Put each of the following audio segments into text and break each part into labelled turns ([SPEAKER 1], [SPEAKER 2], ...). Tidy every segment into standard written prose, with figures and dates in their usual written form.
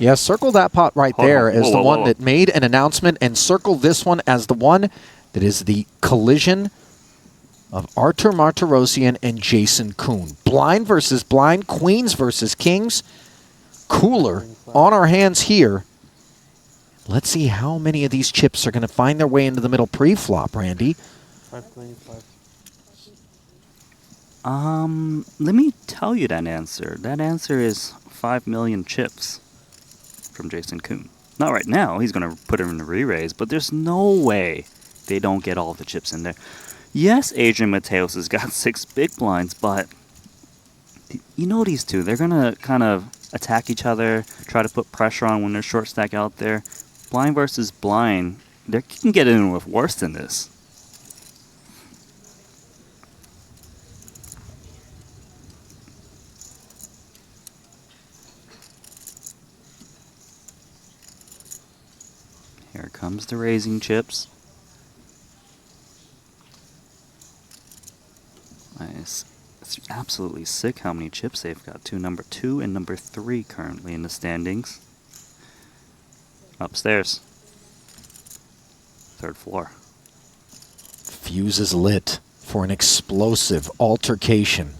[SPEAKER 1] Yeah, circle that pot right there as the one that made an announcement, and circle this one as the one that is the collision of Artur Martirosyan and Jason Koon. Blind versus blind, queens versus kings. Cooler on our hands here. Let's see how many of these chips are going to find their way into the middle pre-flop, Randy.
[SPEAKER 2] 5 queen, 5.
[SPEAKER 3] Let me tell you that answer. That answer is 5 million chips from Jason Koon. Not right now. He's going to put him in the re-raise, but there's no way they don't get all the chips in there. Yes, Adrian Mateos has got 6 big blinds, but you know these two. They're going to kind of attack each other, try to put pressure on when they're short stack out there. Blind versus blind, they can get in with worse than this. Here comes the raising chips. Nice. It's absolutely sick how many chips they've got too. Number 2 and number 3 currently in the standings. Upstairs. 3rd floor.
[SPEAKER 1] Fuse is lit for an explosive altercation.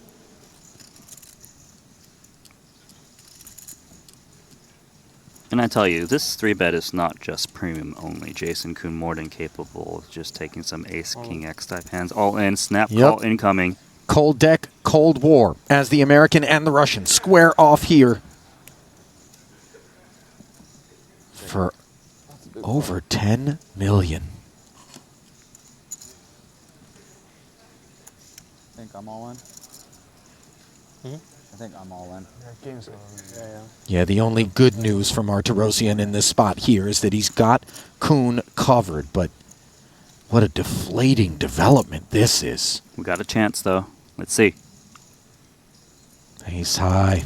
[SPEAKER 3] And I tell you, this 3-bet is not just premium only. Jason Koon more than capable of just taking some ace, king, x type hands. All in, snap call incoming.
[SPEAKER 1] Cold deck, Cold War, as the American and the Russian square off here for over 10 million.
[SPEAKER 4] I think I'm all in. I think I'm all in.
[SPEAKER 1] Yeah, the only good news from Martirosyan in this spot here is that he's got Koon covered, but what a deflating development this is.
[SPEAKER 3] We got a chance, though. Let's see.
[SPEAKER 1] Ace high,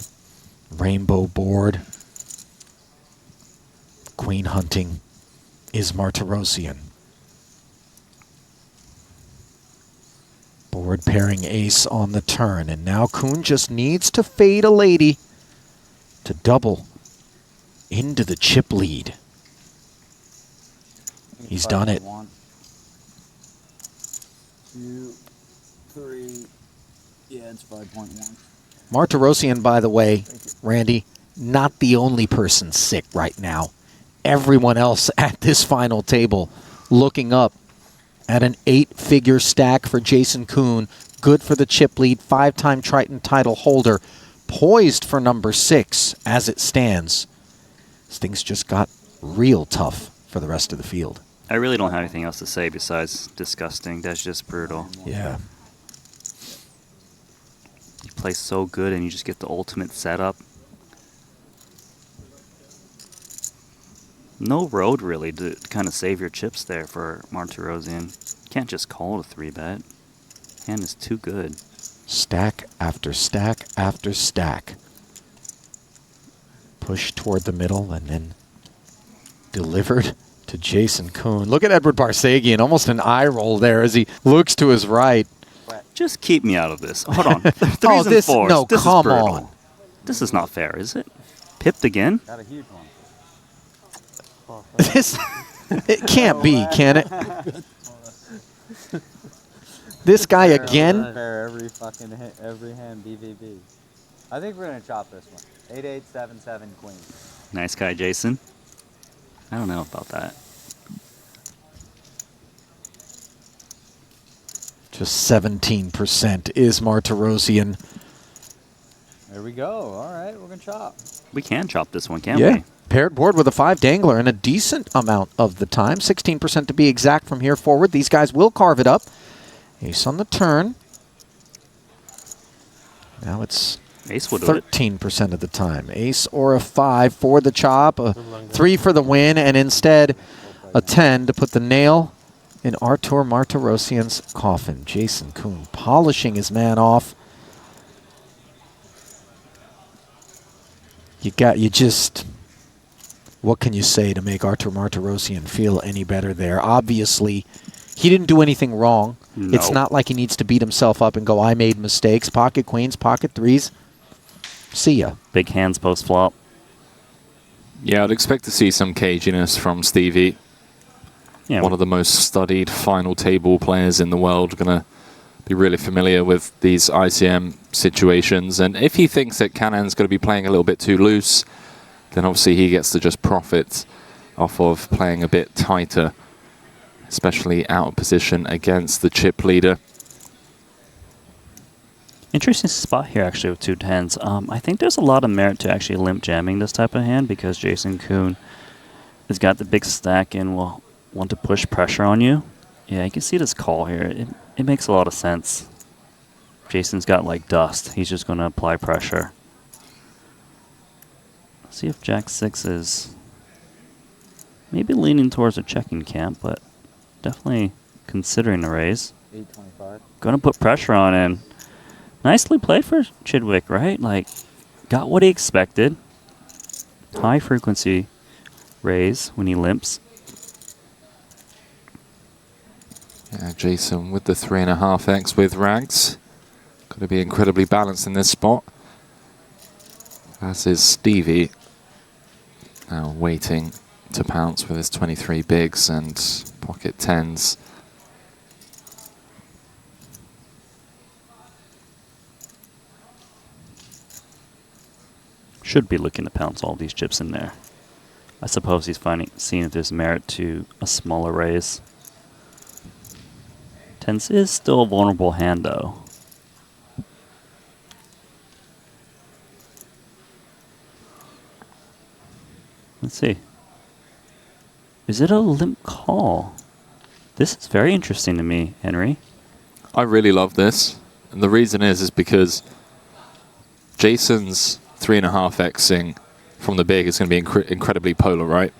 [SPEAKER 1] rainbow board. Queen hunting is Martirosyan. Board pairing ace on the turn, and now Koon just needs to fade a lady to double into the chip lead. He's done it.
[SPEAKER 4] 1, 2, 3. Yeah, it's 5.1.
[SPEAKER 1] Martirosyan, by the way, Randy, not the only person sick right now. Everyone else at this final table looking up at an 8-figure stack for Jason Koon. Good for the chip lead, 5-time Triton title holder. Poised for number 6 as it stands. Things just got real tough for the rest of the field.
[SPEAKER 3] I really don't have anything else to say besides disgusting. That's just brutal.
[SPEAKER 1] Yeah.
[SPEAKER 3] You play so good and you just get the ultimate setup. No road, really, to kind of save your chips there for Martirosyan. Can't just call it a 3-bet. Hand is too good.
[SPEAKER 1] Stack after stack after stack. Push toward the middle and then delivered to Jason Koon. Look at Edward Barsagian, almost an eye roll there as he looks to his right.
[SPEAKER 3] Just keep me out of this. Hold on. 3s and 4s.
[SPEAKER 1] No,
[SPEAKER 3] this
[SPEAKER 1] come
[SPEAKER 3] is brutal.
[SPEAKER 1] on.
[SPEAKER 3] This is not fair, is it? Pipped again?
[SPEAKER 4] Got a huge one.
[SPEAKER 1] This, it can't be, can it? This guy again?
[SPEAKER 4] Every fucking every hand BVB. I think we're gonna chop this one. 8877 queen.
[SPEAKER 3] Nice guy, Jason. I don't know about that.
[SPEAKER 1] Just 17% is Martirosyan.
[SPEAKER 4] There we go. All right, we're gonna chop.
[SPEAKER 3] We can chop this one, can't we?
[SPEAKER 1] Paired board with a 5 dangler and a decent amount of the time. 16% to be exact from here forward. These guys will carve it up. Ace on the turn. Now it's
[SPEAKER 3] Ace will do
[SPEAKER 1] 13% of the time. Ace or a 5 for the chop, a 3 for the win, and instead a 10 to put the nail in Artur Martirosyan's coffin. Jason Koon polishing his man off. You just, what can you say to make Artur Martirosyan feel any better there? Obviously, he didn't do anything wrong.
[SPEAKER 3] No.
[SPEAKER 1] It's not like he needs to beat himself up and go, I made mistakes. Pocket queens, pocket 3s. See ya.
[SPEAKER 3] Big hands post flop.
[SPEAKER 2] Yeah, I'd expect to see some caginess from Stevie.
[SPEAKER 3] Yeah,
[SPEAKER 2] One of the most studied final table players in the world, going to be really familiar with these ICM situations. And if he thinks that Cannon's going to be playing a little bit too loose, then obviously he gets to just profit off of playing a bit tighter, especially out of position against the chip leader.
[SPEAKER 3] interesting spot here actually with 2 tens. I think there's a lot of merit to actually limp jamming this type of hand because Jason Koon has got the big stack and will want to push pressure on you. Yeah, you can see this call here. It makes a lot of sense. Jason's got like dust. He's just going to apply pressure. See if Jack 6 is maybe leaning towards a checking camp, but definitely considering a raise.
[SPEAKER 4] 825.
[SPEAKER 3] Going to put pressure on and nicely played for Chidwick, right? Like, got what he expected. High frequency raise when he limps.
[SPEAKER 2] Yeah, Jason with the 3.5x with rags. Got to be incredibly balanced in this spot. As is Stevie. Now waiting to pounce with his 23 bigs and pocket 10s.
[SPEAKER 3] Should be looking to pounce all these chips in there. I suppose he's seeing if there's merit to a smaller raise. Tens is still a vulnerable hand though. Let's see. Is it a limp call? This is very interesting to me, Henry.
[SPEAKER 2] I really love this. And the reason is because Jason's 3.5xing from the big is going to be incredibly polar, right?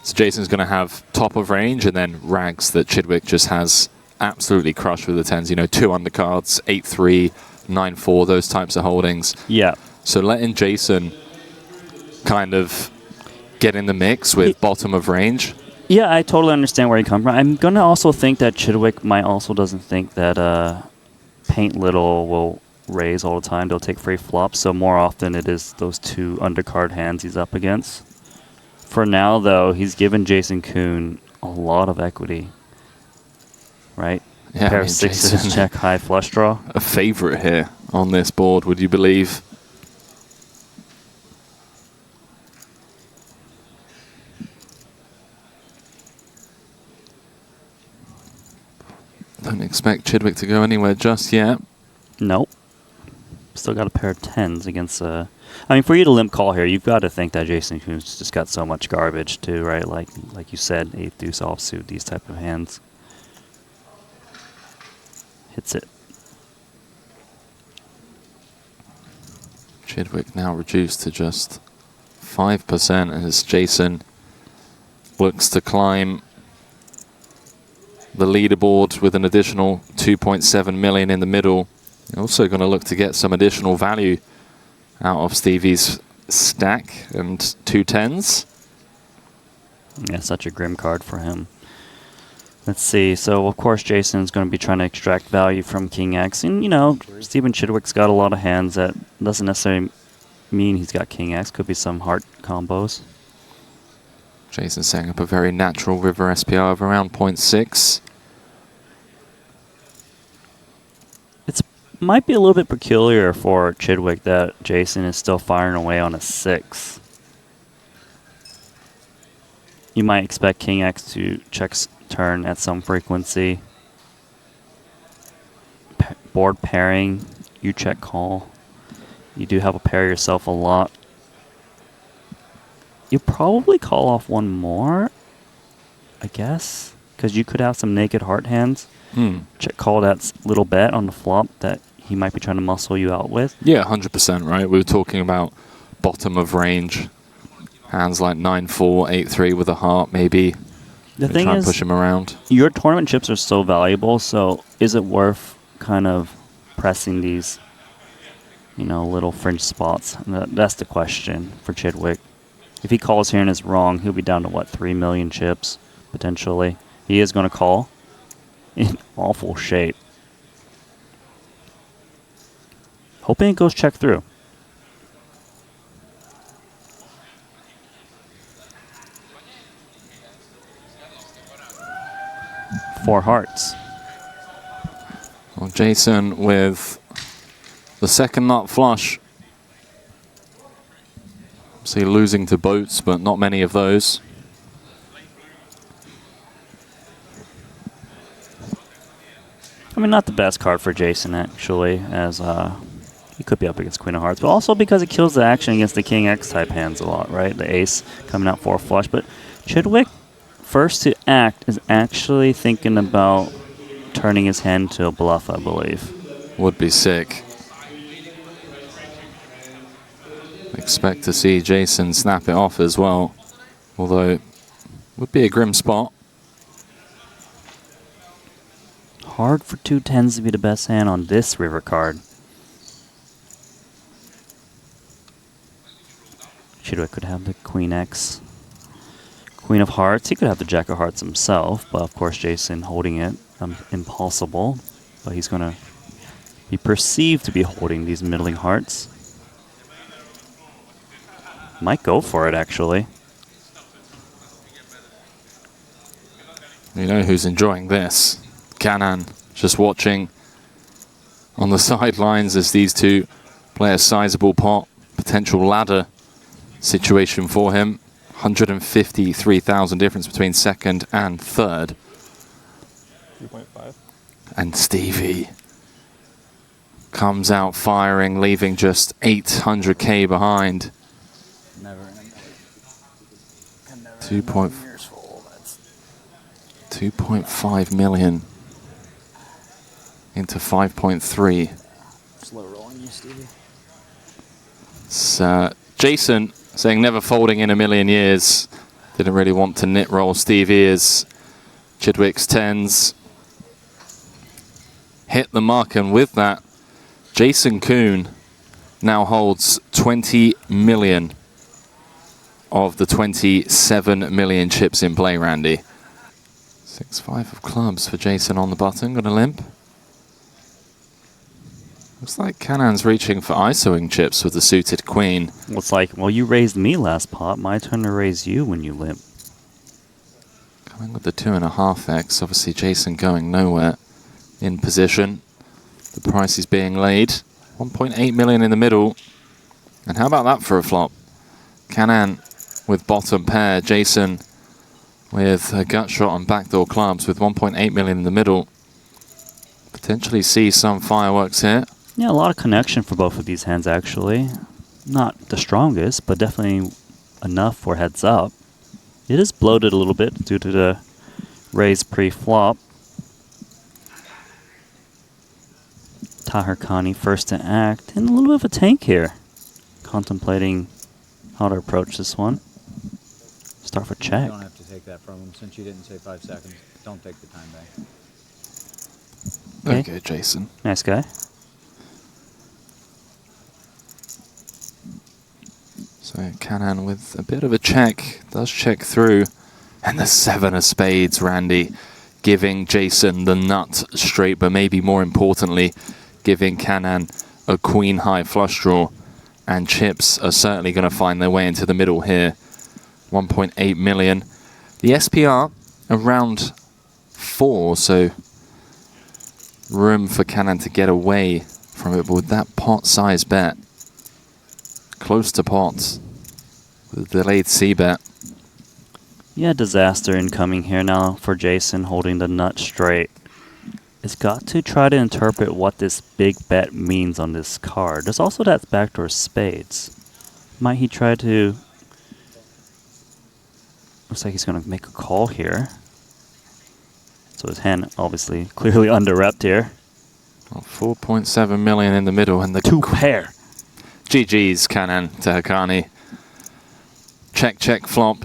[SPEAKER 2] So Jason's going to have top of range and then rags that Chidwick just has absolutely crushed with the 10s. You know, 2 undercards, 8-3, 9-4, those types of holdings.
[SPEAKER 3] Yeah.
[SPEAKER 2] So letting Jason kind of get in the mix with bottom of range.
[SPEAKER 3] Yeah, I totally understand where you come from. I'm going to also think that Chidwick might also doesn't think that Paint Little will raise all the time. They'll take free flops, so more often it is those 2 undercard hands he's up against. For now, though, he's given Jason Koon a lot of equity. Right?
[SPEAKER 2] Yeah,
[SPEAKER 3] Pair
[SPEAKER 2] I
[SPEAKER 3] of
[SPEAKER 2] mean,
[SPEAKER 3] 6s,
[SPEAKER 2] Jason,
[SPEAKER 3] check, high flush draw.
[SPEAKER 2] a favorite here on this board, would you believe? Don't expect Chidwick to go anywhere just yet.
[SPEAKER 3] Nope. Still got a pair of 10s against I mean, for you to limp call here, you've got to think that Jason Koon's just got so much garbage too, right? Like you said, 8th deuce offsuit, these type of hands. Hits it.
[SPEAKER 2] Chidwick now reduced to just 5% as Jason looks to climb the leaderboard with an additional 2.7 million in the middle. Also going to look to get some additional value out of Stevie's stack and 2 10s.
[SPEAKER 3] Yeah, such a grim card for him. Let's see. So, of course, Jason's going to be trying to extract value from King X. And, you know, Stephen Chidwick's got a lot of hands that doesn't necessarily mean he's got King X. Could be some heart combos.
[SPEAKER 2] Jason setting up a very natural river SPR of around 0.6.
[SPEAKER 3] Might be a little bit peculiar for Chidwick that Jason is still firing away on a 6. You might expect King X to check turn at some frequency. Board pairing, you check call. You do have a pair yourself a lot. You probably call off one more, I guess, because you could have some naked heart hands. Check call that little bet on the flop that he might be trying to muscle you out with.
[SPEAKER 2] Yeah, 100%, right? We were talking about bottom of range. Hands like 9-4, 8-3 with a heart, maybe.
[SPEAKER 3] The thing
[SPEAKER 2] try and
[SPEAKER 3] is,
[SPEAKER 2] push him around.
[SPEAKER 3] Your tournament chips are so valuable, so is it worth kind of pressing these, you know, little fringe spots? And that's the question for Chidwick. If he calls here and is wrong, he'll be down to, what, 3 million chips, potentially. He is going to call in awful shape. Hoping it goes check through. 4 hearts.
[SPEAKER 2] Well, Jason with the second nut flush. See, losing to boats, but not many of those.
[SPEAKER 3] I mean, not the best card for Jason, actually, as he could be up against Queen of Hearts, but also because it kills the action against the King X type hands a lot, right? The ace coming out 4 flush. But Chidwick, first to act, is actually thinking about turning his hand to a bluff, I believe.
[SPEAKER 2] Would be sick. Expect to see Jason snap it off as well, although would be a grim spot.
[SPEAKER 3] Hard for 2 10s to be the best hand on this river card. Chidwick could have the Queen X. Queen of Hearts. He could have the Jack of Hearts himself, but of course Jason holding it, impossible. But he's going to be perceived to be holding these middling hearts. Might go for it, actually.
[SPEAKER 2] You know who's enjoying this? Kanan, just watching on the sidelines as these two play a sizable pot, potential ladder situation for him. 153,000 difference between second and third.
[SPEAKER 5] 3.5.
[SPEAKER 2] And Stevie comes out firing, leaving just 800k behind.
[SPEAKER 4] Never.
[SPEAKER 2] 2.5 million into 5.3.
[SPEAKER 4] Slow rolling you, Stevie.
[SPEAKER 2] So Jason saying never folding in a million years. Didn't really want to knit roll Stevie as Chidwick's 10s hit the mark, and with that, Jason Koon now holds 20 million of the 27 million chips in play, Randy. 6-5 of clubs for Jason on the button. Got a limp. Looks like Kanan's reaching for ISOing chips with the suited queen.
[SPEAKER 3] Looks like, well, you raised me last pot. My turn to raise you when you limp.
[SPEAKER 2] Coming with the 2.5x. Obviously, Jason going nowhere in position. The price is being laid. 1.8 million in the middle. And how about that for a flop? Kanan with bottom pair. Jason with a gut shot on backdoor clubs with 1.8 million in the middle. Potentially see some fireworks here.
[SPEAKER 3] Yeah, a lot of connection for both of these hands, actually. Not the strongest, but definitely enough for heads up. It is bloated a little bit due to the raise pre-flop. Tahirkani first to act, and a little bit of a tank here. Contemplating how to approach this one. Start for check.
[SPEAKER 4] You don't have to take that from him. Since you didn't say 5 seconds, don't take the time back.
[SPEAKER 2] Okay, Jason.
[SPEAKER 3] Nice guy.
[SPEAKER 2] So Kanan with a bit of a check, does check through. And the 7 of spades, Randy, giving Jason the nut straight, but maybe more importantly, giving Kanan a queen high flush draw. And chips are certainly going to find their way into the middle here. 1.8 million. The SPR around 4, so room for Kanan to get away from it, but with that pot size bet, close to pot, with a delayed C bet.
[SPEAKER 3] Yeah, disaster incoming here now for Jason holding the nut straight. It's got to try to interpret what this big bet means on this card. There's also that backdoor spades. Might he try to... Looks like he's going to make a call here. So his hand obviously clearly under-repped here.
[SPEAKER 2] Well, 4.7 million in the middle and the
[SPEAKER 3] 2 pair.
[SPEAKER 2] GG's Kanan Tahirkani. Check, check, flop.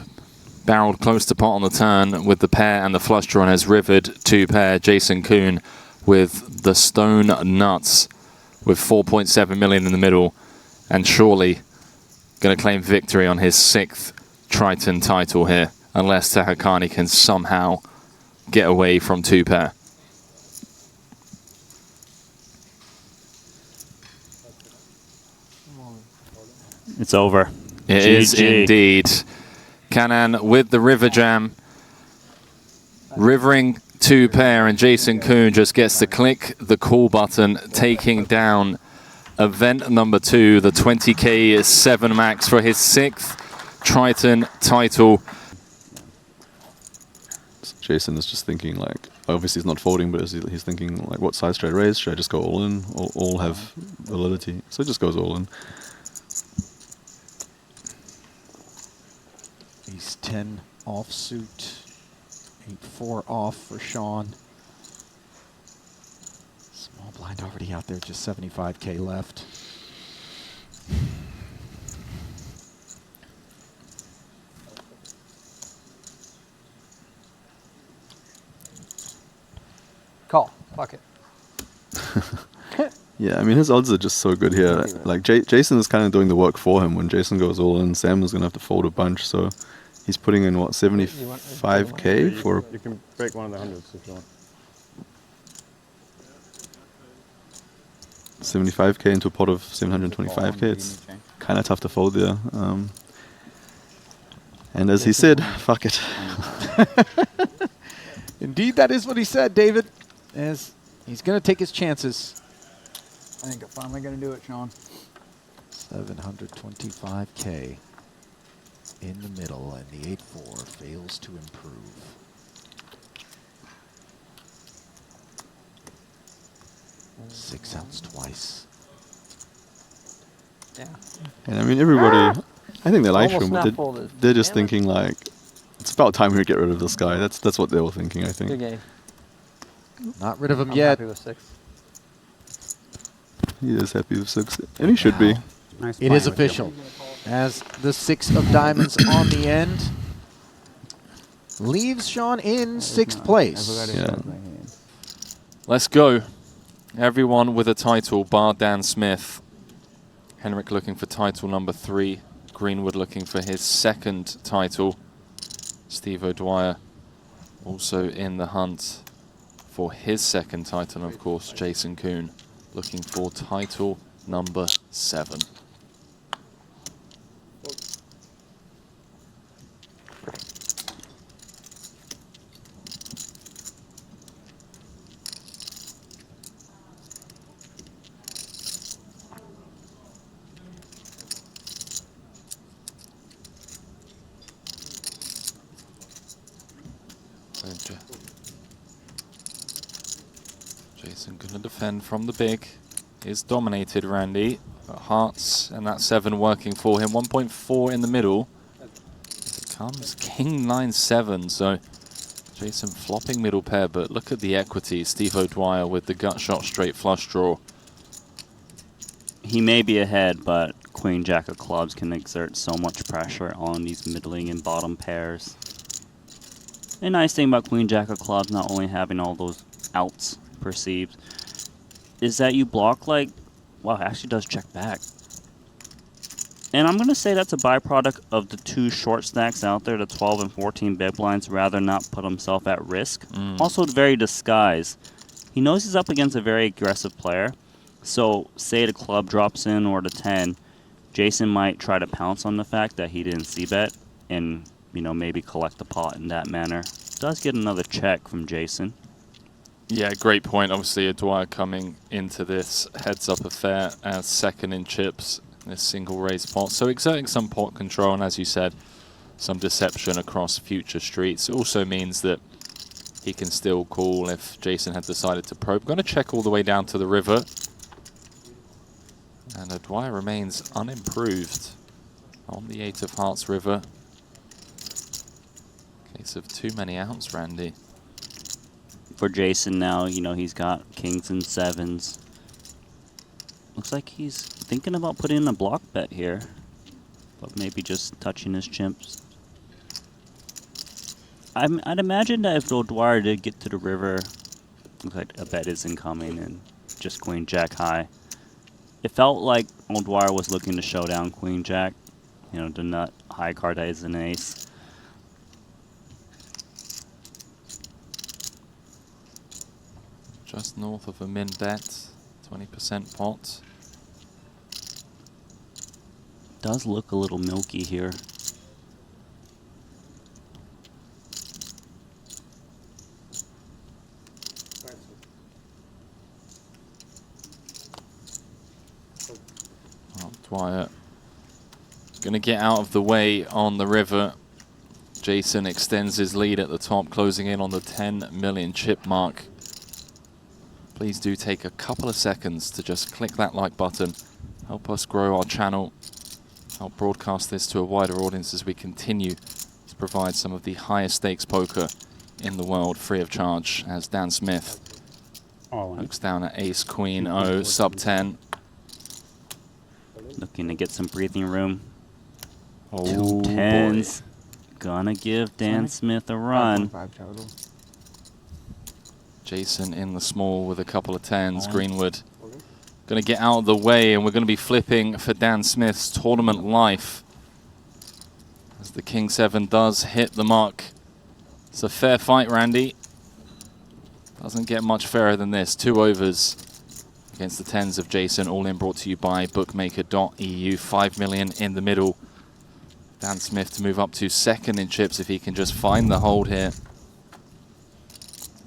[SPEAKER 2] Barreled close to pot on the turn with the pair and the flush draw and has rivered 2 pair. Jason Koon with the stone nuts with 4.7 million in the middle and surely going to claim victory on his 6th Triton title here unless Tahirkani can somehow get away from 2 pair.
[SPEAKER 3] It's over.
[SPEAKER 2] It is indeed. Kanan with the river jam, rivering two pair, and Jason Koon just gets to click the call button, taking down event number 2, the 20K 7 max for his 6th Triton title.
[SPEAKER 5] Jason is just thinking like, obviously he's not folding, but he's thinking like, what size should I raise? Should I just go all in? All have validity, so he just goes all in.
[SPEAKER 1] Ace 10 offsuit. 8-4 off for Sean. Small blind already out there, just 75K left.
[SPEAKER 4] Call. Fuck it.
[SPEAKER 5] Yeah, I mean, his odds are just so good here. Like, Jason is kind of doing the work for him. When Jason goes all in, Sam is going to have to fold a bunch, so he's putting in, what, 75K for...
[SPEAKER 6] You can break one of the hundreds if you want.
[SPEAKER 5] 75K into a pot of 725K. It's kind of tough to fold there. And as he said, fuck it.
[SPEAKER 1] Indeed, that is what he said, David. As he's going to take his chances.
[SPEAKER 4] I think I'm finally going to do it, Sean.
[SPEAKER 1] 725K in the middle, and the 8-4 fails to improve. Six outs twice.
[SPEAKER 4] Yeah.
[SPEAKER 5] And I mean, everybody, I think they like him,
[SPEAKER 4] Almost
[SPEAKER 5] but
[SPEAKER 4] not folded.
[SPEAKER 5] they're just
[SPEAKER 4] Damn it.
[SPEAKER 5] thinking like, it's about time we get rid of this guy. That's what they were thinking, I
[SPEAKER 4] Good
[SPEAKER 5] think.
[SPEAKER 4] game.
[SPEAKER 1] Not rid of him
[SPEAKER 4] I'm
[SPEAKER 1] yet.
[SPEAKER 4] happy with 6.
[SPEAKER 5] He is happy with 6, and he should be.
[SPEAKER 4] Nice
[SPEAKER 1] It is official. As the 6 of diamonds on the end leaves Sean in 6th place.
[SPEAKER 5] Yeah.
[SPEAKER 2] Let's go. Everyone with a title, bar Dan Smith. Henrik looking for title number 3. Greenwood looking for his 2nd title. Steve O'Dwyer also in the hunt for his 2nd title. And of course, Jason Koon looking for title number 7. Jason going to defend from the big. Is dominated, Randy. Hearts and that 7 working for him. 1.4 in the middle. It comes King 9-7. So Jason flopping middle pair, but look at the equity. Steve O'Dwyer with the gut shot straight flush draw.
[SPEAKER 3] He may be ahead, but Queen Jack of clubs can exert so much pressure on these middling and bottom pairs. The nice thing about Queen Jack of clubs not only having all those outs perceived is that you block like, wow, it actually does check back. And I'm going to say that's a byproduct of the 2 short stacks out there, the 12 and 14 big blinds, rather not put himself at risk. Also very disguised. He knows he's up against a very aggressive player. So say the club drops in or the 10, Jason might try to pounce on the fact that he didn't c-bet and, you know, maybe collect the pot in that manner. Does get another check from Jason.
[SPEAKER 2] Yeah, great point. Obviously, O'Dwyer coming into this heads-up affair as 2nd in chips in this single raise pot. So exerting some pot control and, as you said, some deception across future streets. It also means that he can still call if Jason had decided to probe. Going to check all the way down to the river. And O'Dwyer remains unimproved on the 8 of Hearts river. Case of too many outs, Randy.
[SPEAKER 3] For Jason now, you know, he's got kings and 7s. Looks like he's thinking about putting in a block bet here, but maybe just touching his chimps. I'd imagine that if O'Dwyer did get to the river, looks like a bet is incoming and just Queen Jack high. It felt like O'Dwyer was looking to show down Queen Jack, you know, the nut high card that is an ace.
[SPEAKER 2] Just north of a min bet, 20% pot.
[SPEAKER 3] Does look a little milky here.
[SPEAKER 2] Dwyer going to get out of the way on the river. Jason extends his lead at the top, closing in on the 10 million chip mark. Please do take a couple of seconds to just click that like button. Help us grow our channel. Help broadcast this to a wider audience as we continue to provide some of the highest stakes poker in the world free of charge, as Dan Smith looks down at ace, queen, O, sub 10.
[SPEAKER 3] Looking to get some breathing room.
[SPEAKER 2] Oh,
[SPEAKER 3] Two tens. Gonna give Dan Smith a run.
[SPEAKER 2] Jason in the small with a couple of tens. Greenwood going to get out of the way, and we're going to be flipping for Dan Smith's tournament life as the King 7 does hit the mark. It's a fair fight, Randy. Doesn't get much fairer than this. 2 overs against the tens of Jason, all in brought to you by bookmaker.eu. 5 million in the middle. Dan Smith to move up to second in chips if he can just find the hold here.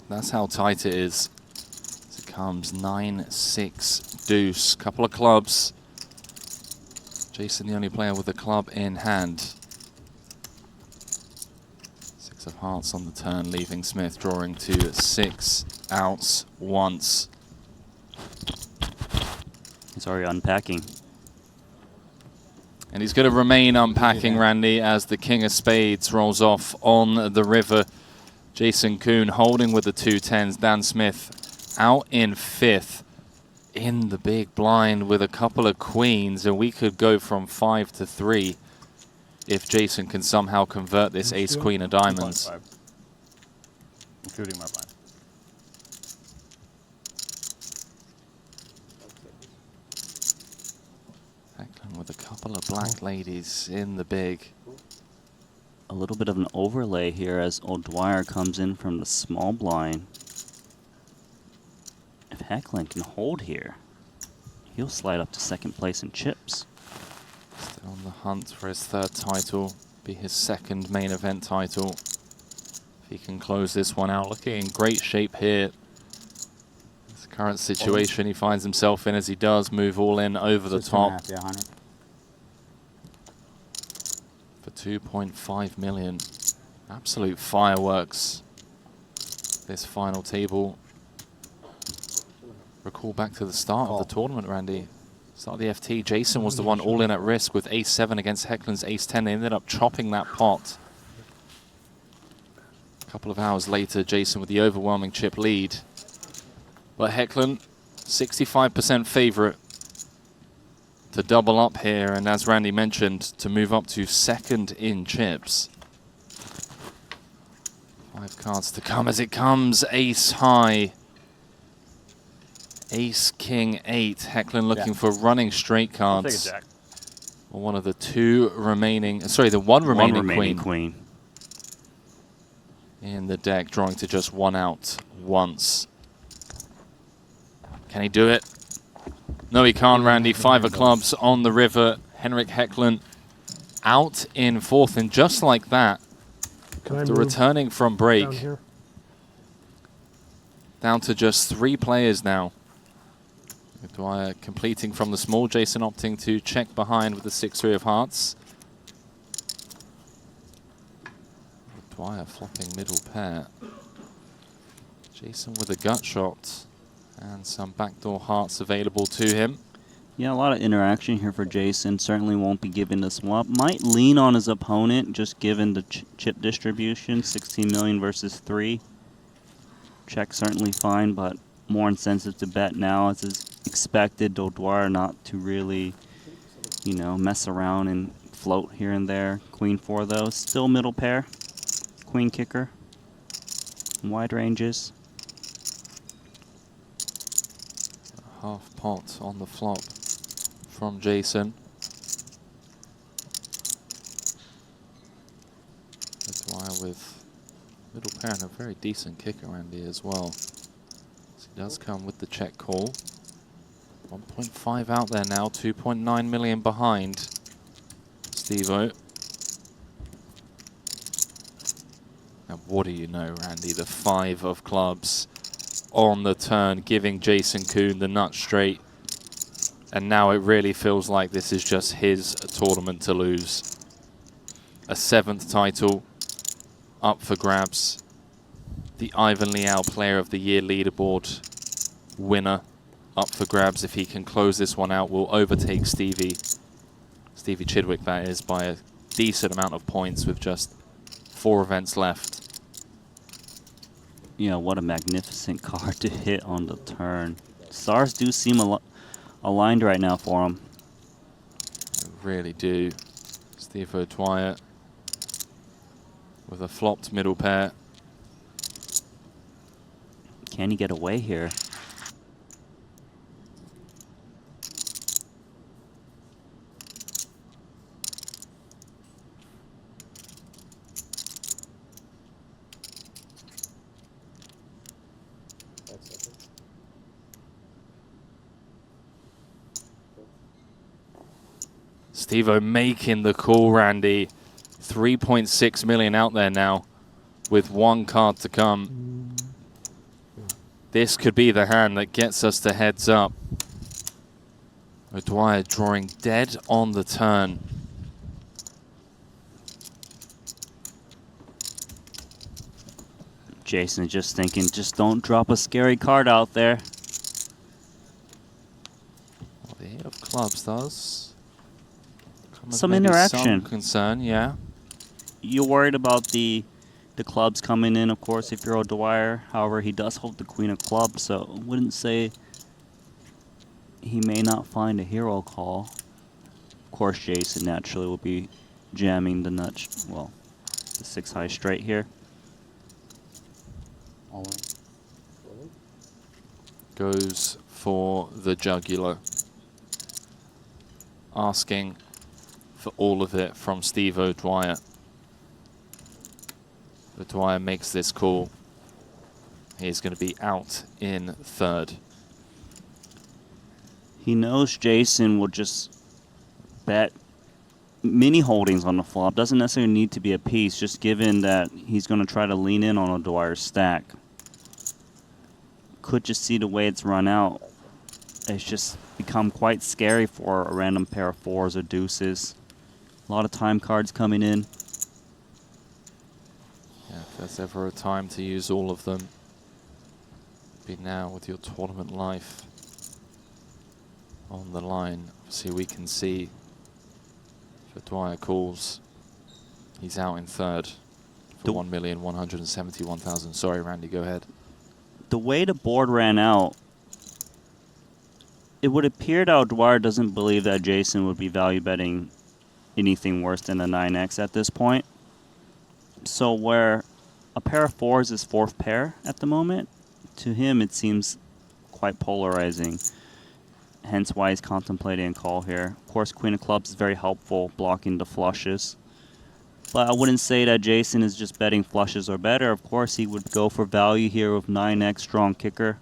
[SPEAKER 2] That's how tight it is. As it comes 9-6 deuce. Couple of clubs. Jason the only player with a club in hand. 6 of hearts on the turn, leaving Smith drawing to 6 outs once.
[SPEAKER 3] He's already unpacking.
[SPEAKER 2] And he's going to remain unpacking, Randy, as the King of Spades rolls off on the river. Jason Koon holding with the 2 tens. Dan Smith out in 5th in the big blind with a couple of queens. And we could go from 5 to 3 if Jason can somehow convert this ace, queen of diamonds.
[SPEAKER 6] 2.5. Including my blind.
[SPEAKER 2] Hecklen with a couple of black ladies in the big.
[SPEAKER 3] A little bit of an overlay here as O'Dwyer comes in from the small blind. If Hecklen can hold here, he'll slide up to second place in chips.
[SPEAKER 2] Still on the hunt for his 3rd title, be his 2nd main event title. If he can close this one out, looking in great shape here. This current situation he finds himself in as he does move all in over the top.
[SPEAKER 4] Yeah, 100.
[SPEAKER 2] For 2.5 million. Absolute fireworks. This final table. Recall back to the start of the tournament, Randy. Start of the FT. Jason was the one all in at risk with ace 7 against Hecklen's ace 10. They ended up chopping that pot. A couple of hours later, Jason with the overwhelming chip lead. But Hecklen, 65% favorite to double up here, and as Randy mentioned, to move up to 2nd in chips. 5 cards to come as it comes. Ace high. Ace, king, 8. Hecklen looking for running straight
[SPEAKER 6] I'll take a
[SPEAKER 2] cards.
[SPEAKER 6] jack.
[SPEAKER 2] Or one of the 2 remaining, sorry, the one remaining
[SPEAKER 3] queen.
[SPEAKER 2] in the deck, drawing to just 1 out once. Can he do it? No, he can't, Randy. 5 of clubs on the river. Henrik Hecklen out in 4th, and just like that, after returning from break, down to just 3 players now. Dwyer completing from the small. Jason opting to check behind with the 6-3 of hearts. Dwyer flopping middle pair. Jason with a gut shot and some backdoor hearts available to him.
[SPEAKER 3] Yeah, a lot of interaction here for Jason. Certainly won't be giving the swap. Might lean on his opponent, just given the chip distribution. 16 million versus 3. Check certainly fine, but more incentive to bet now, as is expected. O'Dwyer not to really, you know, mess around and float here and there. Queen 4 though, still middle pair. Queen kicker. Wide ranges.
[SPEAKER 2] Half pot on the flop from Jason. Dwyer with middle pair and a very decent kicker, Andy, as well. So he does come with the check call. 1.5 out there now, 2.9 million behind Steve-O. Now what do you know, Randy? The 5 of clubs on the turn, giving Jason Koon the nut straight. And now it really feels like this is just his tournament to lose. A 7th title up for grabs. The Ivan Liao Player of the Year leaderboard winner up for grabs. If he can close this one out, will overtake Stevie Chidwick, that is, by a decent amount of points with just 4 events left.
[SPEAKER 3] Yeah, what a magnificent card to hit on the turn. Stars do seem aligned right now for him.
[SPEAKER 2] They really do. Steve O'Dwyer with a flopped middle pair.
[SPEAKER 3] Can he get away here?
[SPEAKER 2] Steve-O making the call, Randy. 3.6 million out there now with 1 card to come. This could be the hand that gets us to heads up. O'Dwyer drawing dead on the turn.
[SPEAKER 3] Jason just thinking, just don't drop a scary card out there.
[SPEAKER 2] Well, the 8 of clubs does come as
[SPEAKER 3] Some
[SPEAKER 2] maybe
[SPEAKER 3] interaction.
[SPEAKER 2] Some concern, yeah.
[SPEAKER 3] You're worried about the clubs coming in, of course, if you're O'Dwyer. However, he does hold the Queen of Clubs, so I wouldn't say he may not find a hero call. Of course, Jason naturally will be jamming the nut, well, the 6 high straight here.
[SPEAKER 6] All in.
[SPEAKER 2] Goes for the jugular. Asking for all of it from Steve O'Dwyer. O'Dwyer makes this call. He's going to be out in 3rd.
[SPEAKER 3] He knows Jason will just bet mini holdings on the flop. Doesn't necessarily need to be a piece, just given that he's going to try to lean in on O'Dwyer's stack. Could just see the way it's run out. It's just become quite scary for a random pair of 4s or deuces. A lot of time cards coming in.
[SPEAKER 2] Yeah, if there's ever a time to use all of them, be now with your tournament life on the line. Obviously, we can see if O'Dwyer calls, he's out in 3rd for 1,171,000. Sorry, Randy, go ahead.
[SPEAKER 3] The way the board ran out, it would appear that O'Dwyer doesn't believe that Jason would be value betting anything worse than a 9x at this point. So where a pair of 4s is 4th pair at the moment, to him it seems quite polarizing. Hence why he's contemplating a call here. Of course, Queen of Clubs is very helpful, blocking the flushes. But I wouldn't say that Jason is just betting flushes or better. Of course, he would go for value here with 9x strong kicker.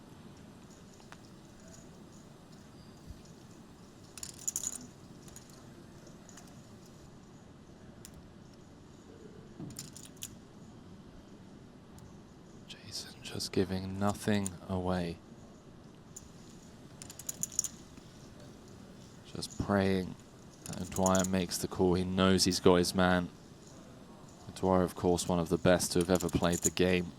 [SPEAKER 2] Jason just giving nothing away. Just praying that O'Dwyer makes the call. He knows he's got his man. O'Dwyer, of course, one of the best to have ever played the game.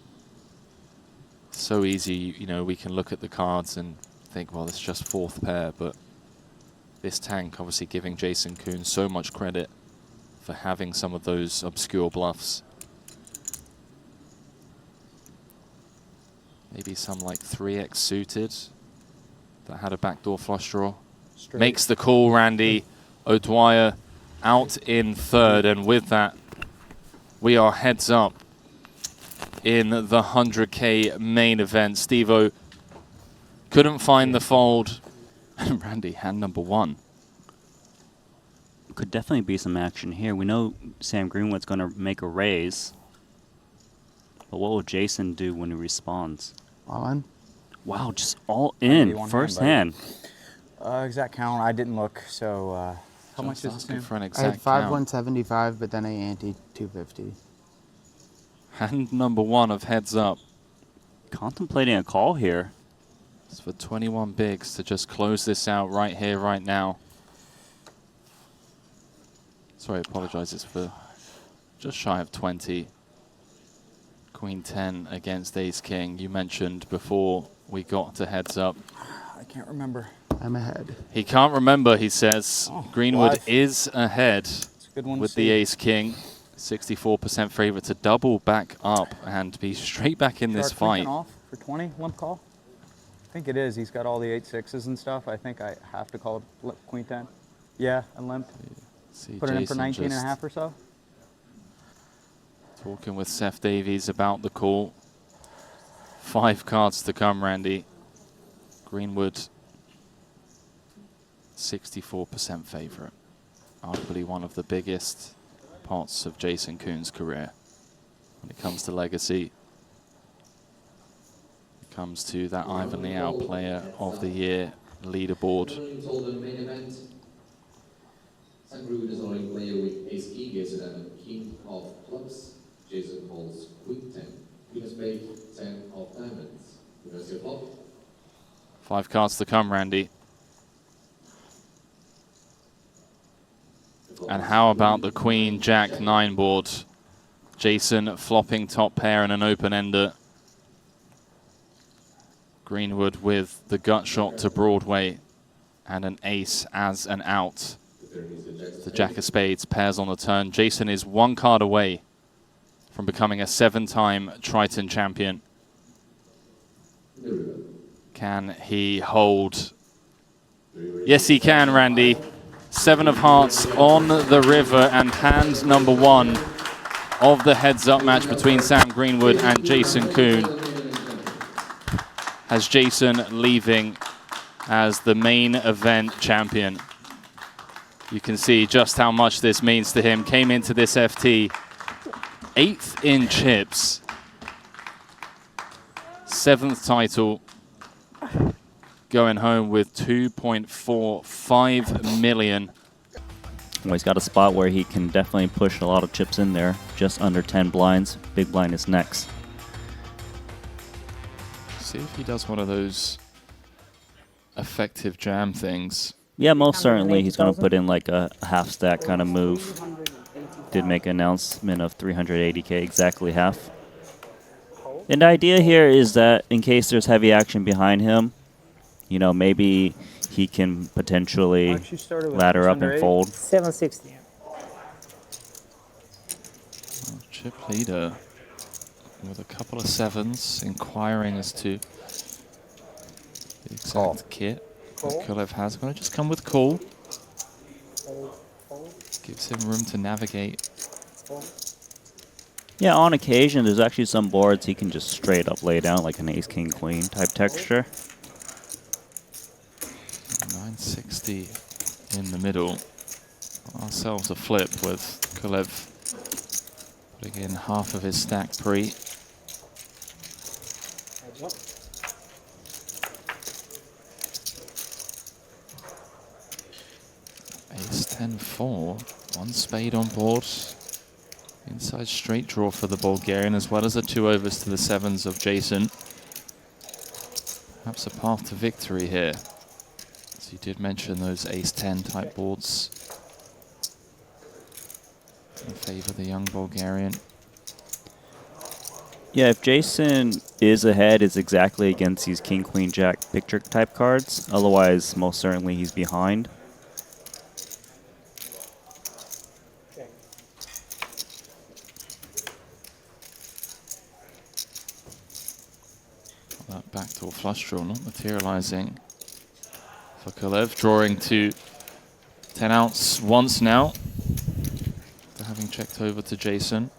[SPEAKER 2] So easy, you know, we can look at the cards and think, well, it's just 4th pair, but this tank obviously giving Jason Koon so much credit for having some of those obscure bluffs. Maybe some like 3x suited that had a backdoor flush draw.
[SPEAKER 6] Straight.
[SPEAKER 2] Makes the call, Randy. O'Dwyer out in 3rd, and with that, we are heads up in the 100K main event. Steve-O couldn't find the fold. Randy, hand number 1.
[SPEAKER 3] Could definitely be some action here. We know Sam Greenwood's going to make a raise. But what will Jason do when he responds?
[SPEAKER 6] All in.
[SPEAKER 3] Wow, just all in.
[SPEAKER 6] One
[SPEAKER 3] First
[SPEAKER 6] hand,
[SPEAKER 3] hand.
[SPEAKER 6] Exact count, I didn't look, so how much
[SPEAKER 2] Just
[SPEAKER 6] is
[SPEAKER 2] asking
[SPEAKER 6] it?
[SPEAKER 2] for an
[SPEAKER 7] I
[SPEAKER 2] exact
[SPEAKER 7] had 5
[SPEAKER 2] count.
[SPEAKER 7] 175, but then I ante 250.
[SPEAKER 2] Hand number 1 of heads up.
[SPEAKER 3] Contemplating a call here.
[SPEAKER 2] It's for 21 bigs to just close this out right here, right now. Sorry, I apologize. It's for just shy of 20. Queen 10 against Ace King. You mentioned before we got to heads up.
[SPEAKER 6] I can't remember.
[SPEAKER 7] I'm ahead.
[SPEAKER 2] He can't remember, he says.
[SPEAKER 6] Oh,
[SPEAKER 2] Greenwood
[SPEAKER 6] live.
[SPEAKER 2] is ahead
[SPEAKER 6] It's a good one
[SPEAKER 2] with
[SPEAKER 6] to
[SPEAKER 2] the
[SPEAKER 6] see.
[SPEAKER 2] Ace King. 64% favorite to double back up and be straight back in this
[SPEAKER 6] Shark
[SPEAKER 2] fight.
[SPEAKER 6] Lincoln off for 20, limp call? I think it is. He's got all the 8-6s and stuff. I think I have to call it Queen 10. Yeah, and limp.
[SPEAKER 2] See
[SPEAKER 6] Put it in for
[SPEAKER 2] Jason
[SPEAKER 6] 19 and a
[SPEAKER 2] just
[SPEAKER 6] half or so.
[SPEAKER 2] talking with Seth Davies about the call. 5 cards to come, Randy. Greenwood, 64% favorite. Arguably one of the biggest parts of Jason Koon's career. When it comes to legacy, it comes to that Ivan Liao Player of the Year leaderboard.
[SPEAKER 8] Greenwood is only player with ace king is a king of clubs. Jason holds queen 10. Queen of spade, 10 of diamonds. Where's your flop?
[SPEAKER 2] 5 cards to come, Randy. And how about the Queen Jack 9 board? Jason flopping top pair and an open-ender. Greenwood with the gut shot to Broadway and an ace as an out. The Jack of Spades pairs on the turn. Jason is 1 card away from becoming a 7-time Triton champion. Can he hold? Yes, he can, Randy. 7 of hearts on the river and hand number 1 of the heads-up match between Sam Greenwood and Jason Koon. Has Jason leaving as the main event champion. You can see just how much this means to him. Came into this FT 8th in chips. 7th title. Going home with 2.45 million.
[SPEAKER 3] Well, he's got a spot where he can definitely push a lot of chips in there. Just under 10 blinds. Big blind is next.
[SPEAKER 2] See if he does one of those effective jam things.
[SPEAKER 3] Yeah, most certainly he's going to put in like a half stack kind of move. Did make an announcement of 380k, exactly half. And the idea here is that in case there's heavy action behind him, you know, maybe he can potentially ladder up and fold.
[SPEAKER 9] 760.
[SPEAKER 2] Chip leader with a couple of 7s, inquiring as to the exact kit that Kulev has. Going to just come with call. Gives him room to navigate.
[SPEAKER 3] Yeah, on occasion, there's actually some boards he can just straight up lay down like an ace, king, queen type texture.
[SPEAKER 2] 960 in the middle. Ourselves a flip with Kulev putting in half of his stack pre. Ace 10-4, 1 spade on board. Inside straight draw for the Bulgarian, as well as the 2 overs to the 7s of Jason. Perhaps a path to victory here. As you did mention, those ace-10 type boards in favour of the young Bulgarian.
[SPEAKER 3] Yeah, if Jason is ahead, it's exactly against these king, queen, jack picture type cards. Otherwise, most certainly he's behind.
[SPEAKER 2] That backdoor flush draw not materializing for Kulev, drawing to 10 outs once now, after having checked over to Jason.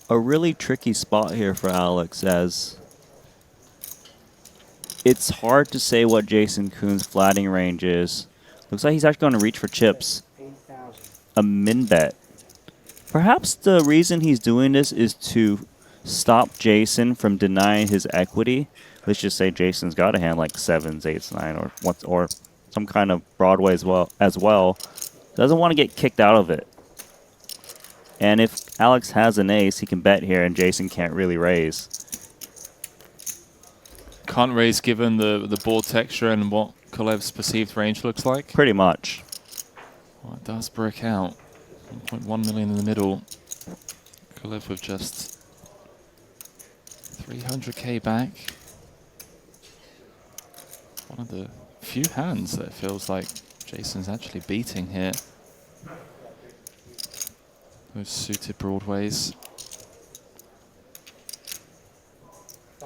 [SPEAKER 3] A really tricky spot here for Alex, as it's hard to say what Jason Koon's flatting range is. Looks like he's actually going to reach for chips. A min bet. Perhaps the reason he's doing this is to stop Jason from denying his equity. Let's just say Jason's got a hand like 7s, 8s, 9, or some kind of Broadway as well. Doesn't want to get kicked out of it. And if Alex has an ace, he can bet here, and Jason can't really raise.
[SPEAKER 2] Can't raise given the board texture and what Kolev's perceived range looks like.
[SPEAKER 3] Pretty much.
[SPEAKER 2] Well, it does brick out. 1.1 million in the middle. Kolev with just 300k back. One of the few hands that it feels like Jason's actually beating here. Those suited broadways.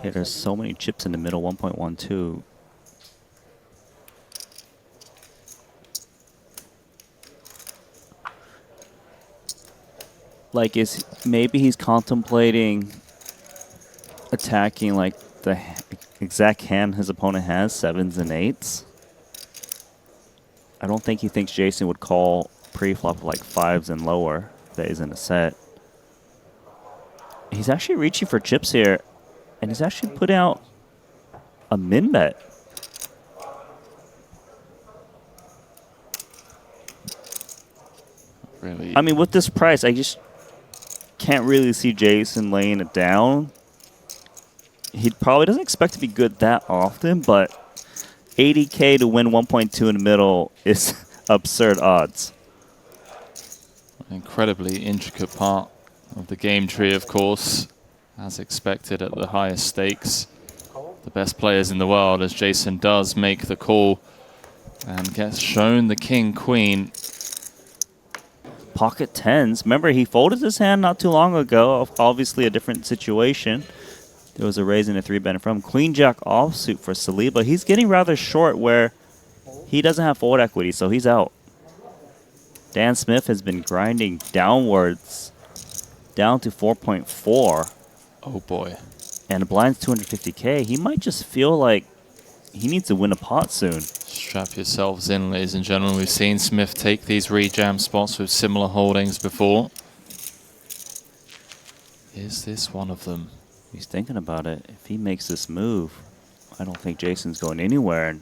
[SPEAKER 3] Yeah, there's so many chips in the middle, 1.12. Like, maybe he's contemplating attacking like the exact hand his opponent has, 7s and 8s. I don't think he thinks Jason would call pre-flop like 5s and lower that isn't a set. He's actually reaching for chips here, and he's actually put out a min bet.
[SPEAKER 2] Really?
[SPEAKER 3] I mean, with this price, I just can't really see Jason laying it down. He probably doesn't expect to be good that often, but 80k to win 1.2 in the middle is absurd odds.
[SPEAKER 2] An incredibly intricate part of the game tree, of course, as expected at the highest stakes. The best players in the world, as Jason does make the call and gets shown the king, queen.
[SPEAKER 3] Pocket 10s. Remember, he folded his hand not too long ago. Obviously a different situation. There was a raise in a 3-bet from Queen Jack offsuit for Saliba. He's getting rather short where he doesn't have fold equity, so he's out. Dan Smith has been grinding downwards, down to 4.4.
[SPEAKER 2] Oh boy.
[SPEAKER 3] And the blind's 250k. He might just feel like he needs to win a pot soon.
[SPEAKER 2] Strap yourselves in, ladies and gentlemen. We've seen Smith take these rejam spots with similar holdings before. Is this one of them?
[SPEAKER 3] He's thinking about it. If he makes this move, I don't think Jason's going anywhere. And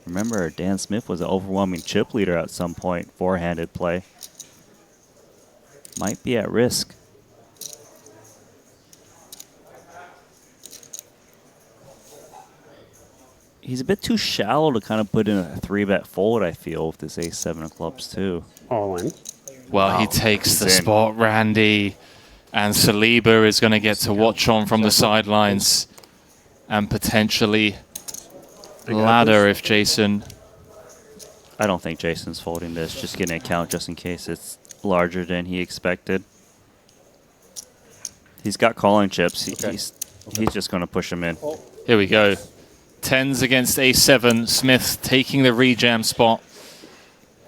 [SPEAKER 3] remember, Dan Smith was an overwhelming chip leader at some point, four-handed play. Might be at risk. He's a bit too shallow to kind of put in a 3-bet fold, I feel, with this ace-7 of clubs, too.
[SPEAKER 9] All in.
[SPEAKER 2] Well,
[SPEAKER 3] Wow.
[SPEAKER 2] he takes the
[SPEAKER 3] He's in.
[SPEAKER 2] spot, Randy. And Saliba is going to get to watch on from the sidelines and potentially ladder if Jason...
[SPEAKER 3] I don't think Jason's folding this. Just getting a count just in case it's larger than he expected. He's got calling chips. He's just going to push him in.
[SPEAKER 2] Here we go. 10s against a7. Smith taking the rejam spot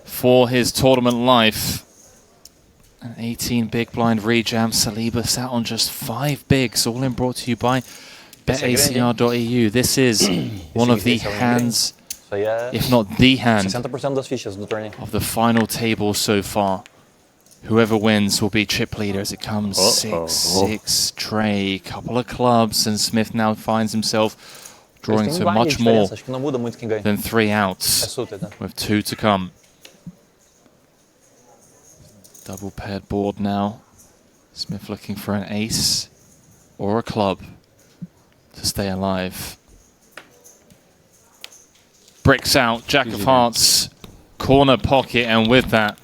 [SPEAKER 2] for his tournament life. An 18 big blind rejam. Saliba sat on just 5 bigs. All in brought to you by betacr.eu. This is one of the hands, if not the hand, of the final table so far. Whoever wins will be chip leader as it comes. 6-6 tray, couple of clubs, and Smith now finds himself drawing to much more than 3 outs, with 2 to come. Double paired board now. Smith looking for an ace or a club to stay alive. Bricks out, Jack of Hearts, corner pocket, and with that,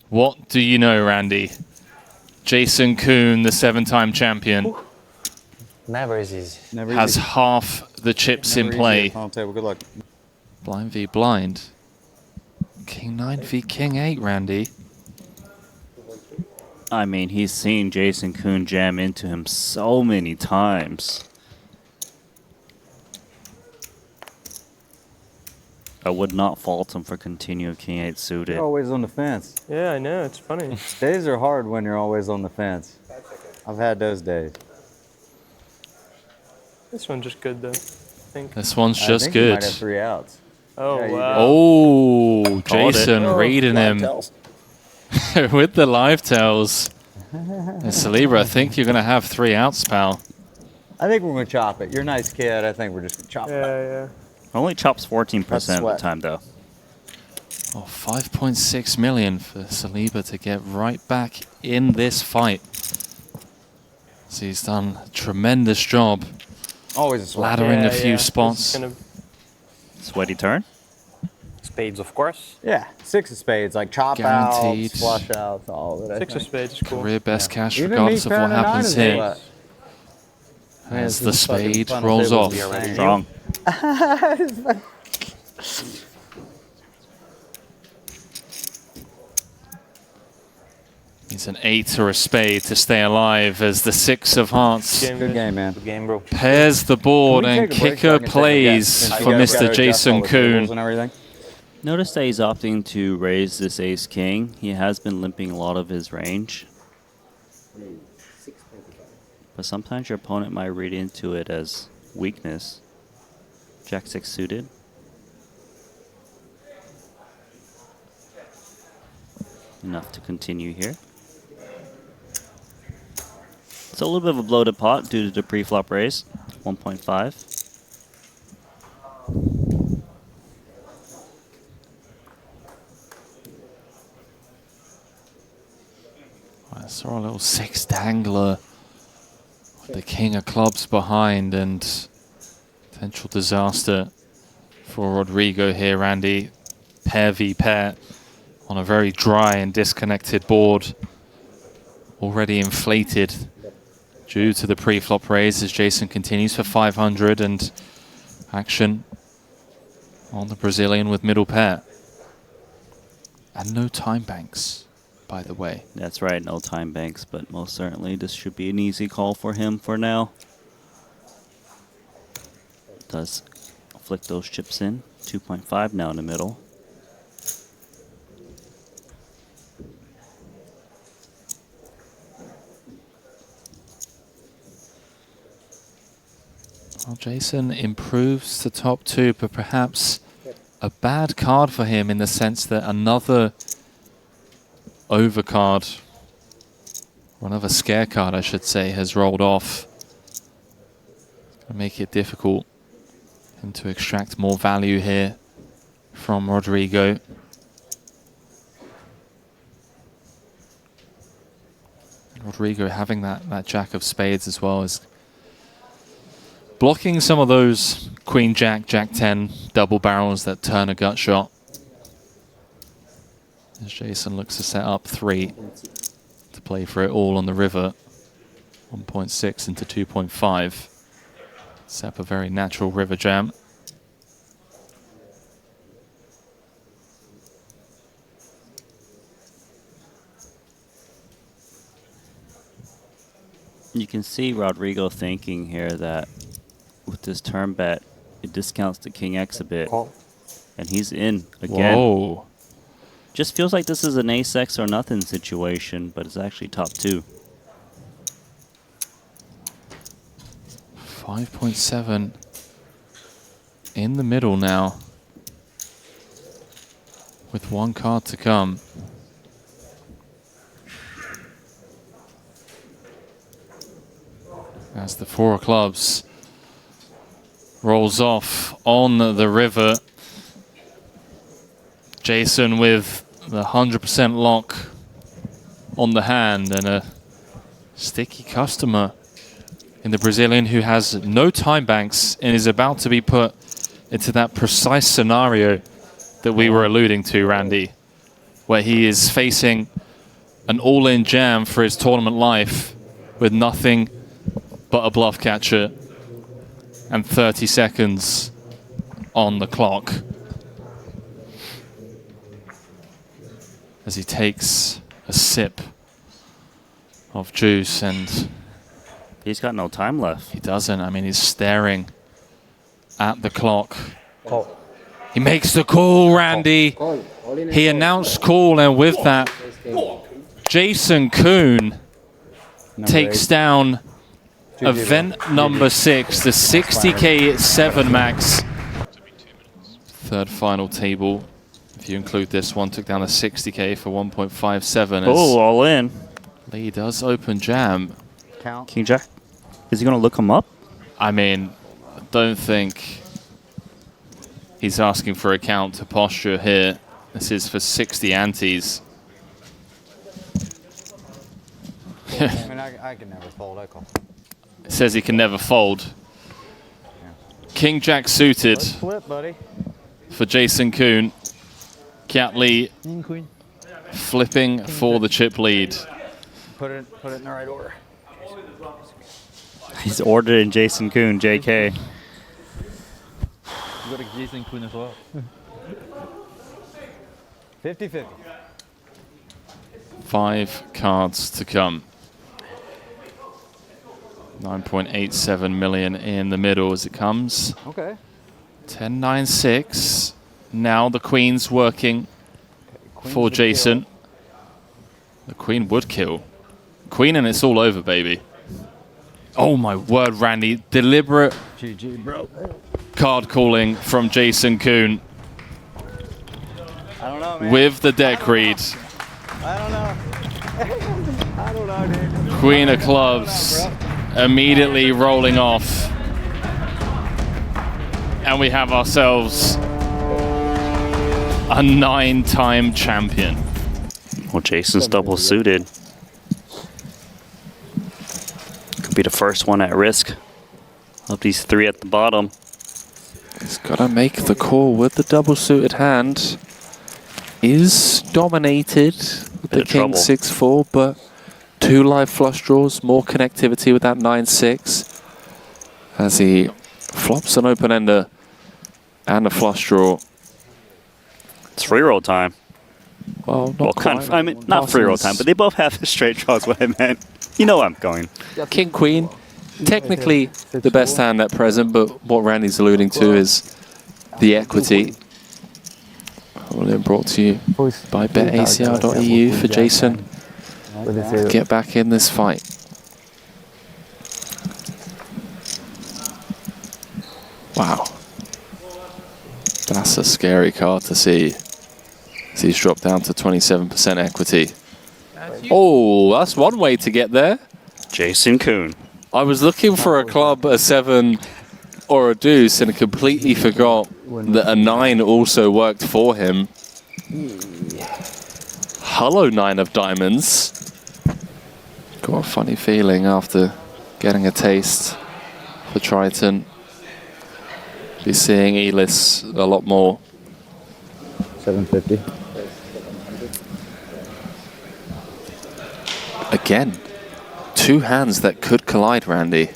[SPEAKER 2] what do you know, Randy? Jason Koon, the 7-time champion,
[SPEAKER 4] Never is easy.
[SPEAKER 6] Never
[SPEAKER 2] has
[SPEAKER 6] easy.
[SPEAKER 2] half the chips in
[SPEAKER 6] Never easy
[SPEAKER 2] play.
[SPEAKER 6] at final table. Good luck.
[SPEAKER 2] Blind v blind. King 9 v King 8, Randy.
[SPEAKER 3] I mean, he's seen Jason Koon jam into him so many times. I would not fault him for continuing King 8 suited.
[SPEAKER 6] You're always on the fence.
[SPEAKER 10] Yeah, I know. It's funny.
[SPEAKER 6] Days are hard when you're always on the fence. I've had those days.
[SPEAKER 10] This one's just good, though. I think.
[SPEAKER 2] This one's
[SPEAKER 6] I
[SPEAKER 2] just
[SPEAKER 6] think you
[SPEAKER 2] good.
[SPEAKER 6] might have 3 outs.
[SPEAKER 10] Oh,
[SPEAKER 6] Yeah, you
[SPEAKER 10] wow.
[SPEAKER 2] Oh,
[SPEAKER 3] Called
[SPEAKER 2] Jason
[SPEAKER 3] it.
[SPEAKER 2] reading him with the live tells. And Saliba, I think you're going to have 3 outs, pal.
[SPEAKER 6] I think we're going to chop it. You're a nice kid. I think we're just going to chop it.
[SPEAKER 10] Yeah.
[SPEAKER 3] Only chops 14% of the
[SPEAKER 6] sweat.
[SPEAKER 3] time, though.
[SPEAKER 2] Oh, 5.6 million for Saliba to get right back in this fight. So he's done a tremendous job
[SPEAKER 6] Always a sweat.
[SPEAKER 2] laddering a few
[SPEAKER 10] this is
[SPEAKER 2] spots.
[SPEAKER 10] gonna-
[SPEAKER 3] Sweaty turn.
[SPEAKER 4] Spades, of course.
[SPEAKER 6] Yeah, 6 of spades, like chop
[SPEAKER 2] Guaranteed.
[SPEAKER 6] outs, flush outs, all of it. I
[SPEAKER 10] 6 of
[SPEAKER 6] think.
[SPEAKER 10] spades is cool.
[SPEAKER 2] Career best cash
[SPEAKER 6] Even me
[SPEAKER 2] regardless of what
[SPEAKER 6] pairing a 9
[SPEAKER 2] happens
[SPEAKER 6] is a
[SPEAKER 2] here.
[SPEAKER 6] sweat.
[SPEAKER 2] As
[SPEAKER 6] Man,
[SPEAKER 2] the
[SPEAKER 6] this fucking
[SPEAKER 2] spade
[SPEAKER 6] final
[SPEAKER 2] rolls
[SPEAKER 6] table
[SPEAKER 2] off.
[SPEAKER 6] be around you.
[SPEAKER 3] Strong.
[SPEAKER 2] Needs an 8 or a spade to stay alive as the 6 of hearts
[SPEAKER 6] Good game, man.
[SPEAKER 4] Good game, bro.
[SPEAKER 2] pairs the board
[SPEAKER 6] Can we
[SPEAKER 2] and
[SPEAKER 6] take a break so I
[SPEAKER 2] kicker
[SPEAKER 6] can take a
[SPEAKER 2] plays
[SPEAKER 6] guess?
[SPEAKER 2] for
[SPEAKER 6] You guys
[SPEAKER 2] Mr.
[SPEAKER 6] gotta adjust
[SPEAKER 2] Jason
[SPEAKER 6] all the tables
[SPEAKER 2] Koon.
[SPEAKER 6] and everything.
[SPEAKER 3] Notice that he's opting to raise this ace king. He has been limping a lot of his range. But sometimes your opponent might read into it as weakness. Jack 6 suited. Enough to continue here. It's a little bit of a bloated pot due to the pre-flop raise. 1.5.
[SPEAKER 2] I saw a little 6 dangler with the king of clubs behind, and potential disaster for Rodrigo here, Randy. Pair v pair on a very dry and disconnected board. Already inflated due to the pre-flop raise as Jason continues for 500, and action on the Brazilian with middle pair. And no time banks, by the way.
[SPEAKER 3] That's right, no time banks, but most certainly this should be an easy call for him for now. Does flick those chips in. 2.5 now in the middle.
[SPEAKER 2] Well, Jason improves to top 2, but perhaps a bad card for him in the sense that another overcard, or another scare card, I should say, has rolled off. It's going to make it difficult for him to extract more value here from Rodrigo. And Rodrigo having that jack of spades as well is blocking some of those queen jack, jack 10 double barrels that turn a gut shot. As Jason looks to set up 3 to play for it all on the river. 1.6 into 2.5. Set up a very natural river jam.
[SPEAKER 3] You can see Rodrigo thinking here that with this turn bet, it discounts the king X a bit. And he's in again.
[SPEAKER 2] Whoa.
[SPEAKER 3] Just feels like this is an ace X or nothing situation, but it's actually top 2.
[SPEAKER 2] 5.7 in the middle now, with 1 card to come. As the 4 of clubs rolls off on the river. Jason with the 100% lock on the hand, and a sticky customer in the Brazilian who has no time banks and is about to be put into that precise scenario that we were alluding to, Randy, where he is facing an all-in jam for his tournament life with nothing but a bluff catcher and 30 seconds on the clock. As he takes a sip of juice, and
[SPEAKER 3] he's got no time left.
[SPEAKER 2] He doesn't. I mean, he's staring at the clock. He makes the call, Randy. He announced call, and with that, Jason Koon takes down event number 6, the 60K 7 max. Third final table. If you include this one, took down a 60K for 1.57.
[SPEAKER 3] Oh, all in.
[SPEAKER 2] Lee does open jam.
[SPEAKER 6] Count.
[SPEAKER 3] King Jack. Is he going to look him up?
[SPEAKER 2] I mean, I don't think he's asking for a count to posture here. This is for 60 antes.
[SPEAKER 6] I mean, I can never fold. I call.
[SPEAKER 2] It says he can never fold. King Jack suited
[SPEAKER 6] Let's flip, buddy.
[SPEAKER 2] for Jason Koon. Catley
[SPEAKER 4] King Queen.
[SPEAKER 2] flipping for the chip lead.
[SPEAKER 6] Put it in the right order.
[SPEAKER 3] He's ordered in Jason Koon, JK.
[SPEAKER 4] You got a Jason Queen as well.
[SPEAKER 6] 50-50.
[SPEAKER 2] 5 cards to come. 9.87 million in the middle as it comes.
[SPEAKER 6] Okay.
[SPEAKER 2] 10-9-6. Now the Queen's working for Jason.
[SPEAKER 6] Kill.
[SPEAKER 2] The Queen would kill. Queen and it's all over, baby. Oh my word, Randy. Deliberate
[SPEAKER 6] GG, bro.
[SPEAKER 2] card calling from Jason Koon
[SPEAKER 6] I don't know, man.
[SPEAKER 2] with the deck read.
[SPEAKER 6] I don't know. I don't know, dude.
[SPEAKER 2] Queen of clubs immediately rolling off. And we have ourselves a 9-time champion.
[SPEAKER 3] Well, Jason's double suited. Could be the first one at risk of these 3 at the bottom.
[SPEAKER 2] He's got to make the call with the double suited hand. Is dominated with the
[SPEAKER 3] of
[SPEAKER 2] King
[SPEAKER 3] trouble.
[SPEAKER 2] 6-4, but 2 live flush draws, more connectivity with that 9-6 as he flops an open ender and a flush draw.
[SPEAKER 3] It's free roll time.
[SPEAKER 2] Well, not
[SPEAKER 3] Well, kind of. I mean, not free roll time, but they both have the straight draws. What I meant. You know where I'm going.
[SPEAKER 2] King Queen, technically the best hand at present, but what Randy's alluding to is the equity. All brought to you by betacr.eu for Jason. Get back in this fight. Wow. That's a scary card to see. As he's dropped down to 27% equity. Oh, that's one way to get there.
[SPEAKER 3] Jason Koon.
[SPEAKER 2] I was looking for a club, a 7 or a deuce, and completely forgot that a 9 also worked for him. Hello, 9 of diamonds. Got a funny feeling after getting a taste for Triton. Be seeing Elis a lot more.
[SPEAKER 6] 750.
[SPEAKER 2] Again, 2 hands that could collide, Randy.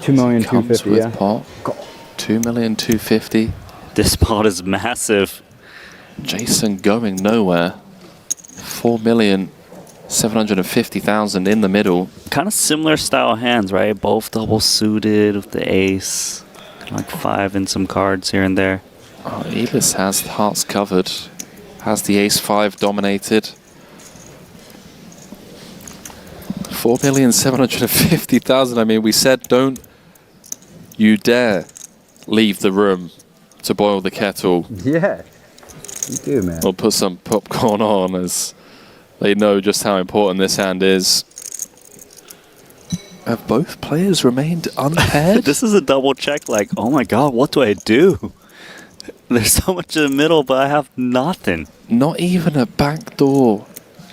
[SPEAKER 2] Comes with
[SPEAKER 6] Yeah.
[SPEAKER 2] pot. 2,250,000.
[SPEAKER 3] This pot is massive.
[SPEAKER 2] Jason going nowhere. 4,750,000 in the middle.
[SPEAKER 3] Kind of similar style hands, right? Both double suited with the ace. Kind of like 5 and some cards here and there.
[SPEAKER 2] Oh, Elis has the hearts covered. Has the ace-5 dominated. 4,750,000. I mean, we said don't you dare leave the room to boil the kettle.
[SPEAKER 6] Yeah. You do, man.
[SPEAKER 2] Or put some popcorn on, as they know just how important this hand is. Have both players remained unpaired?
[SPEAKER 3] This is a double check, like, oh my god, what do I do? There's so much in the middle, but I have nothing.
[SPEAKER 2] Not even a backdoor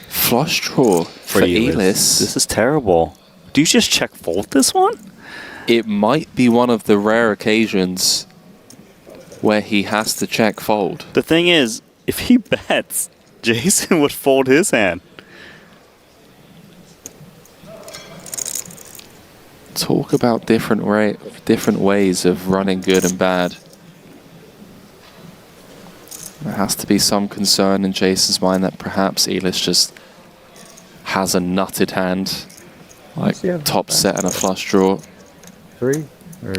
[SPEAKER 2] flush draw for Elis.
[SPEAKER 3] This is terrible. Do you just check fold this one?
[SPEAKER 2] It might be one of the rare occasions where he has to check fold.
[SPEAKER 3] The thing is, if he bets, Jason would fold his hand.
[SPEAKER 2] Talk about different ways of running good and bad. There has to be some concern in Jason's mind that perhaps Elis just has a nutted hand, like top set and a flush draw.
[SPEAKER 6] 3?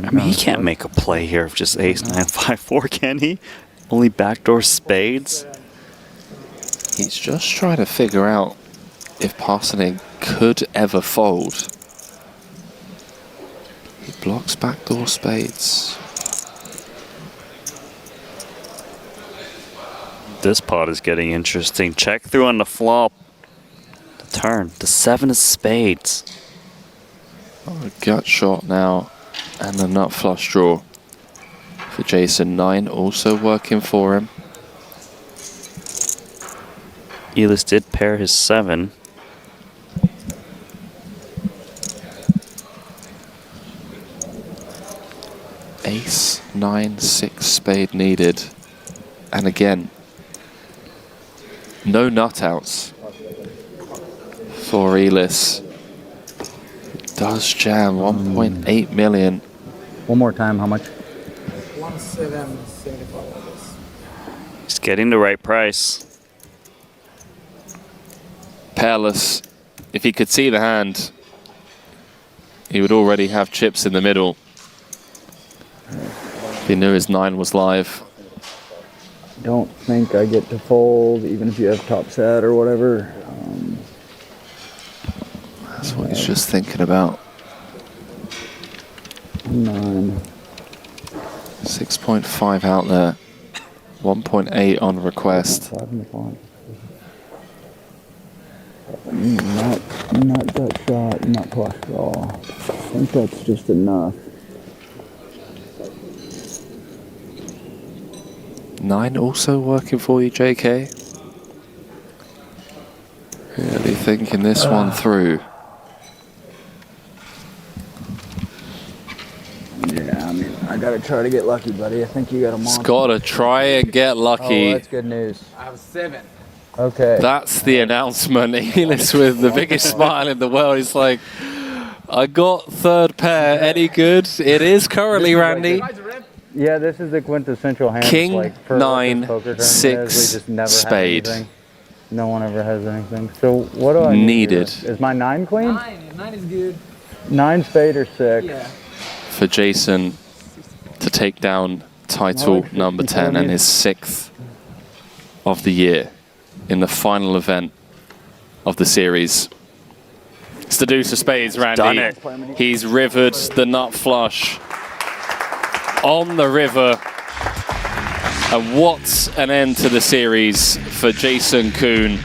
[SPEAKER 3] I mean, he can't make a play here of just ace 9 5 4, can he? Only backdoor spades.
[SPEAKER 2] He's just trying to figure out if Parsoning could ever fold. He blocks backdoor spades.
[SPEAKER 3] This pot is getting interesting. Check through on the flop. The turn. The 7 of spades.
[SPEAKER 2] Oh, a gut shot now. And a nut flush draw for Jason. 9 also working for him.
[SPEAKER 3] Elis did pair his 7.
[SPEAKER 2] 9-6 spade needed. And again, no nut outs for Elis. Does jam 1.8 million.
[SPEAKER 6] One more time, how much?
[SPEAKER 9] 1775.
[SPEAKER 3] He's getting the right price.
[SPEAKER 2] Pairless. If he could see the hand, he would already have chips in the middle. If he knew his 9 was live.
[SPEAKER 6] Don't think I get to fold, even if you have top set or whatever.
[SPEAKER 2] That's what he's just thinking about.
[SPEAKER 6] 9.
[SPEAKER 2] 6.5 out there. 1.8 on request.
[SPEAKER 6] 5 in the font. Not gut shot, not flush draw. I think that's just enough.
[SPEAKER 2] 9 also working for you, JK? Really thinking this one through.
[SPEAKER 6] Yeah, I mean, I gotta try to get lucky, buddy. I think you got a monster.
[SPEAKER 2] It's gotta try and get lucky.
[SPEAKER 6] Oh, that's good news.
[SPEAKER 9] I have 7.
[SPEAKER 6] Okay.
[SPEAKER 2] That's the announcement. Elis with the biggest smile in the world. He's like, I got third pair. Any good? It is currently, Randy.
[SPEAKER 6] Yeah, this is the quintessential hand.
[SPEAKER 2] King,
[SPEAKER 6] like, for
[SPEAKER 2] 9,
[SPEAKER 6] poker tournaments,
[SPEAKER 2] 6,
[SPEAKER 6] we just never
[SPEAKER 2] spade.
[SPEAKER 6] have anything. No one ever has anything. So what do I need
[SPEAKER 2] Needed.
[SPEAKER 6] here? Is my 9 clean?
[SPEAKER 9] 9 is good.
[SPEAKER 6] 9 spade or 6?
[SPEAKER 9] Yeah.
[SPEAKER 2] For Jason to take down title number 10 and his 6th of the year in the final event of the series. It's the deuce of spades, Randy.
[SPEAKER 3] Done it.
[SPEAKER 2] He's rivered the nut flush on the river. And what an end to the series for Jason Koon.